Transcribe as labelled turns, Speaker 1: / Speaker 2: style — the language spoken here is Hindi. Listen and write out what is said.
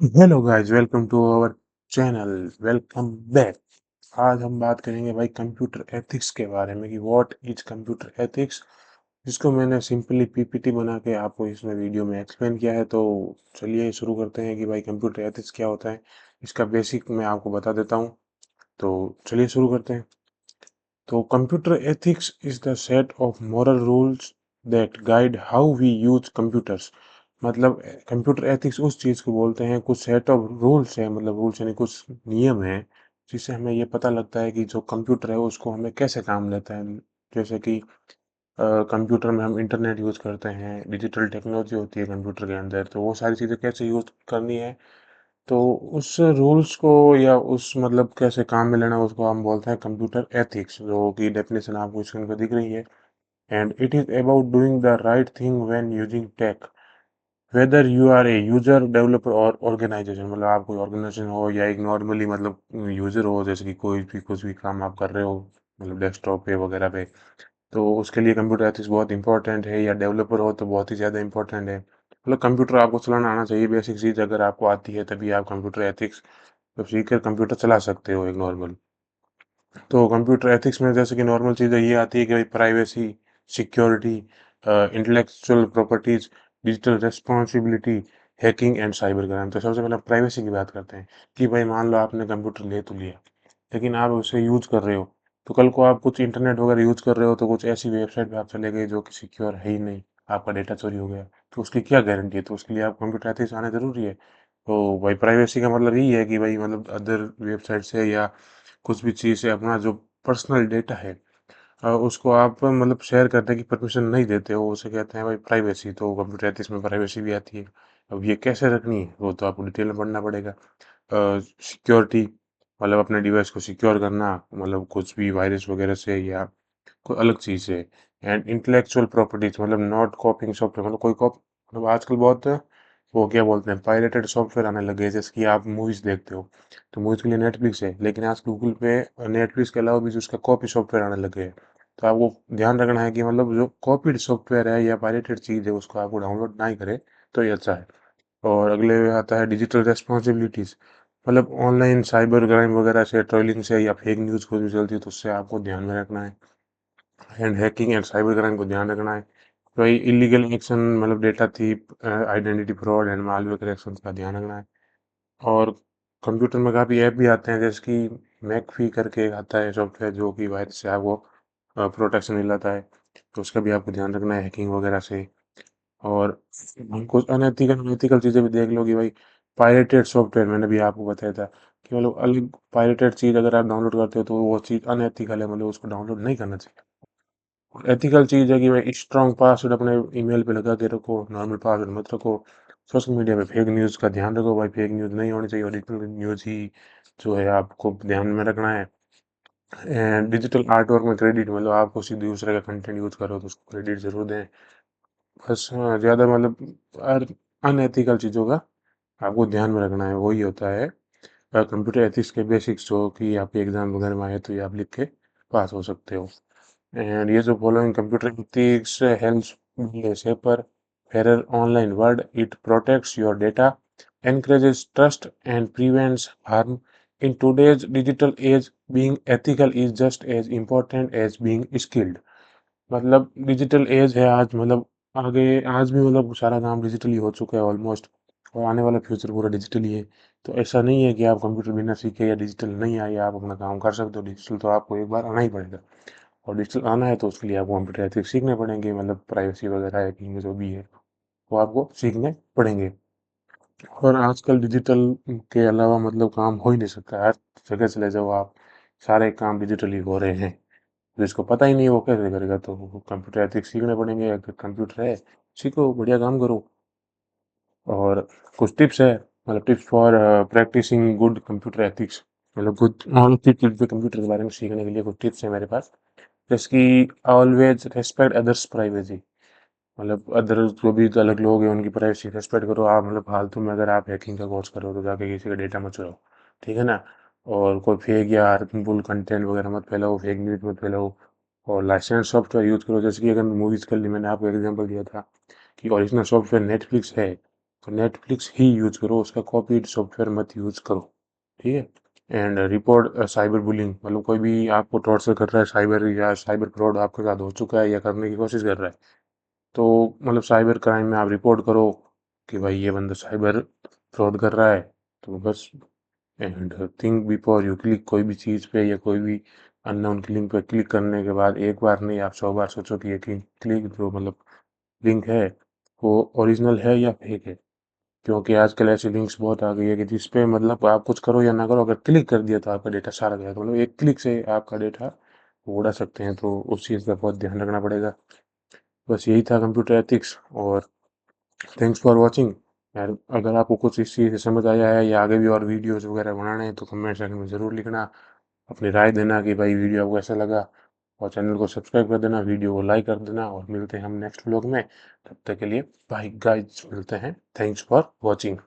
Speaker 1: Hello guys, welcome to our channel. Welcome back. आज हम बात करेंगे भाई कंप्यूटर एथिक्स के बारे में कि व्हाट इज कंप्यूटर एथिक्स, जिसको मैंने सिंपली पीपीटी बना के आपको इसमें वीडियो में एक्सप्लेन किया है। तो चलिए शुरू करते हैं कि भाई कंप्यूटर एथिक्स क्या होता है। इसका बेसिक मैं आपको बता देता हूँ। तो चलिए शुरू करते हैं। तो computer ethics is the set of moral rules that guide how we use computers. मतलब कंप्यूटर एथिक्स उस चीज़ को बोलते हैं, कुछ सेट ऑफ रूल्स है, मतलब रूल्स यानी कुछ नियम है, जिससे हमें ये पता लगता है कि जो कंप्यूटर है उसको हमें कैसे काम लेता है। जैसे कि कंप्यूटर में हम इंटरनेट यूज़ करते हैं, डिजिटल टेक्नोलॉजी होती है कंप्यूटर के अंदर, तो वो सारी चीज़ें कैसे यूज़ करनी है। तो उस रूल्स को या उस मतलब कैसे काम में लेना, उसको हम बोलते हैं कंप्यूटर एथिक्स, जो कि डेफिनेशन आपको स्क्रीन पर दिख रही है। And it is about doing the right thing when using tech, whether you are a user, developer or organisation. मतलब आप कोई ऑर्गेनाइजेशन हो या एक नॉर्मली मतलब यूजर हो, जैसे कि कोई भी कुछ भी काम आप कर रहे हो, मतलब डेस्कटॉप पे वगैरह पे, तो उसके लिए कंप्यूटर एथिक्स बहुत इंपॉर्टेंट है। या डेवलपर हो तो बहुत ही ज़्यादा इंपॉर्टेंट है। मतलब कंप्यूटर आपको चलाना आना चाहिए, बेसिक चीज़ अगर आपको आती है तभी आप कंप्यूटर एथिक्स तो सीख कर कंप्यूटर चला सकते हो एक नॉर्मल। तो कंप्यूटर एथिक्स में जैसे कि नॉर्मल चीज़ें ये आती है कि भाई privacy, security, intellectual properties, digital responsibility, hacking and cyber crime. तो सबसे पहले प्राइवेसी की बात करते हैं कि भाई मान लो आपने कंप्यूटर ले तो लिया, लेकिन आप उसे यूज़ कर रहे हो, तो कल को आप कुछ इंटरनेट वगैरह यूज़ कर रहे हो, तो कुछ ऐसी वेबसाइट पे आप चले गए जो कि सिक्योर है ही नहीं, आपका डेटा चोरी हो गया, तो उसकी क्या गारंटी है। तो उसके लिए आप कंप्यूटर एथिक्स आना जरूरी है। तो भाई प्राइवेसी का मतलब यही है कि भाई मतलब अदर वेबसाइट से या कुछ भी चीज़ से अपना जो पर्सनल डेटा है, उसको आप मतलब शेयर करने की परमिशन नहीं देते हो, उसे कहते हैं भाई प्राइवेसी। तो कंप्यूटर एथिक्स में प्राइवेसी भी आती है। अब ये कैसे रखनी है वो तो आपको डिटेल में पढ़ना पड़ेगा। सिक्योरिटी, मतलब अपने डिवाइस को सिक्योर करना, मतलब कुछ भी वायरस वगैरह से या कोई अलग चीज़ से। एंड इंटेलेक्चुअल प्रॉपर्टीज, मतलब नॉट कॉपिंग सॉफ्टवेयर, मतलब कोई कॉप मतलब आजकल बहुत वो क्या बोलते हैं, पायरेटेड सॉफ्टवेयर आने लगे हैं। जैसे कि आप मूवीज़ देखते हो, तो मूवीज़ के लिए नेटफ्लिक्स है, लेकिन आज गूगल पे नेटफ्लिक्स के अलावा भी जो उसका कॉपी सॉफ्टवेयर आने लगे हैं। तो आपको ध्यान रखना है कि मतलब जो कॉपीड सॉफ्टवेयर है या पायरेटेड चीज़ है उसको आपको डाउनलोड ना ही करें, तो ये अच्छा है। और अगले में आता है डिजिटल रेस्पॉन्सिबिलिटीज़, मतलब ऑनलाइन साइबर क्राइम वगैरह से, ट्रोलिंग से या फेक न्यूज़ कुछ भी चलती है तो उससे आपको ध्यान में रखना है। And hacking and cyber crime को ध्यान रखना है। तो ये इलीगल एक्शन, मतलब data thief, identity fraud and malware correction का ध्यान रखना है। और कंप्यूटर में काफ़ी ऐप भी आते हैं, जैसे कि मैकफी करके एक आता है सॉफ्टवेयर, जो कि वायरस से आपको प्रोटेक्शन दिलाता है, तो उसका भी आपको ध्यान रखना है हैकिंग वगैरह से। और कुछ अनएथिकल अनएथिकल चीज़ें भी देख लो कि भाई पायरेटेड सॉफ्टवेयर, मैंने भी आपको बताया था कि मतलब अलग पायरेटेड चीज़ अगर आप डाउनलोड करते हो तो वो चीज़ अनएथिकल है, मतलब उसको डाउनलोड नहीं करना चाहिए। एथिकल चीज़ है कि भाई स्ट्रॉन्ग पासवर्ड अपने ईमेल पे लगा के रखो, नॉर्मल पासवर्ड मत रखो। सोशल मीडिया पे फेक न्यूज़ का ध्यान रखो, भाई फेक न्यूज़ नहीं होनी चाहिए, ओरिजिनल न्यूज़ ही जो है आपको ध्यान में रखना है। एंड डिजिटल आर्ट वर्क में क्रेडिट, मतलब आप किसी दूसरे का कंटेंट यूज़ करो तो उसको क्रेडिट ज़रूर दें। बस ज़्यादा मतलब अनएथिकल चीज़ों का आपको ध्यान में रखना है, वही होता है कंप्यूटर एथिक्स के बेसिक्स, जो कि आपके एग्जाम वगैरह में आए तो ये आप लिख के पास हो सकते हो। एंड ये जो following computer ethics helps a safer, fairer online world. It protects your data, encourages trust, and prevents harm. In today's digital age, being ethical is just as important as being skilled. मतलब डिजिटल एज है आज, मतलब आगे आज भी मतलब सारा काम डिजिटली हो चुका है ऑलमोस्ट, और आने वाला फ्यूचर पूरा डिजिटल ही है। तो ऐसा नहीं है कि आप कंप्यूटर बिना सीखे या डिजिटल नहीं आए आप अपना काम कर सकते हो। डिजिटल तो आपको एक बार आना ही पड़ेगा, और डिजिटल आना है तो उसके लिए आपको कंप्यूटर एथिक्स सीखने पड़ेंगे, मतलब प्राइवेसी वगैरह हैकिंग जो भी है वो आपको सीखने पड़ेंगे। और आजकल डिजिटल के अलावा मतलब काम हो ही नहीं सकता। हर जगह चले जाओ आप, सारे काम डिजिटली हो रहे हैं। जिसको पता ही नहीं वो कैसे करेगा, तो वो कंप्यूटर एथिक्स सीखने पड़ेंगे। अगर कंप्यूटर है, सीखो, बढ़िया काम करो। और कुछ टिप्स है, मतलब tips for practising good computer ethics, मतलब कुछ कंप्यूटर के बारे में सीखने के लिए कुछ टिप्स है मेरे पास। जैसे कि ऑलवेज रेस्पेक्ट अदर्स प्राइवेसी, मतलब अदर जो भी अलग लोग हैं उनकी प्राइवेसी रेस्पेक्ट करो। आप मतलब फालतू में अगर आप हैकिंग का कोर्स करो तो जाके किसी का डेटा मत चुराओ, ठीक है ना। और कोई फेक या हार्मफुल कंटेंट वगैरह मत फैलाओ, फेक न्यूज़ मत फैलाओ। और लाइसेंस सॉफ्टवेयर यूज़ करो, जैसे कि अगर मूवीज़ के लिए मैंने आपको एग्जांपल दिया था कि ओरिजिनल सॉफ्टवेयर नेटफ्लिक्स है, तो नेटफ्लिक्स ही यूज़ करो, उसका कॉपीड सॉफ्टवेयर मत यूज़ करो, ठीक है। एंड रिपोर्ट साइबर बुलिंग, मतलब कोई भी आपको टॉर्चर कर रहा है, साइबर फ्रॉड आपके साथ हो चुका है या करने की कोशिश कर रहा है, तो मतलब साइबर क्राइम में आप रिपोर्ट करो कि भाई ये बंदा साइबर फ्रॉड कर रहा है। तो बस, and think before you click, कोई भी चीज़ पे या कोई भी अननोन लिंक पे क्लिक करने के बाद एक बार नहीं, आप 100 बार सोचो कि ये क्लिक जो मतलब लिंक है वो ओरिजिनल है या फेक है। क्योंकि आजकल ऐसी लिंक्स बहुत आ गई है कि जिस पे मतलब आप कुछ करो या ना करो, अगर क्लिक कर दिया तो आपका डेटा सारा गया, तो मतलब एक क्लिक से आपका डेटा वो उड़ा सकते हैं, तो उस चीज़ का बहुत ध्यान रखना पड़ेगा। बस यही था कंप्यूटर एथिक्स, और थैंक्स फॉर वॉचिंग। यार अगर आपको कुछ इस चीज़ से समझ आया है या आगे भी और वीडियोस वगैरह बनाने हैं तो कमेंट सेक्शन में ज़रूर लिखना, अपनी राय देना कि भाई वीडियो आपको कैसा लगा, और चैनल को सब्सक्राइब कर देना, वीडियो को लाइक कर देना, और मिलते हैं हम नेक्स्ट व्लॉग में। तब तक के लिए बाय गाइस, मिलते हैं। Thanks for watching.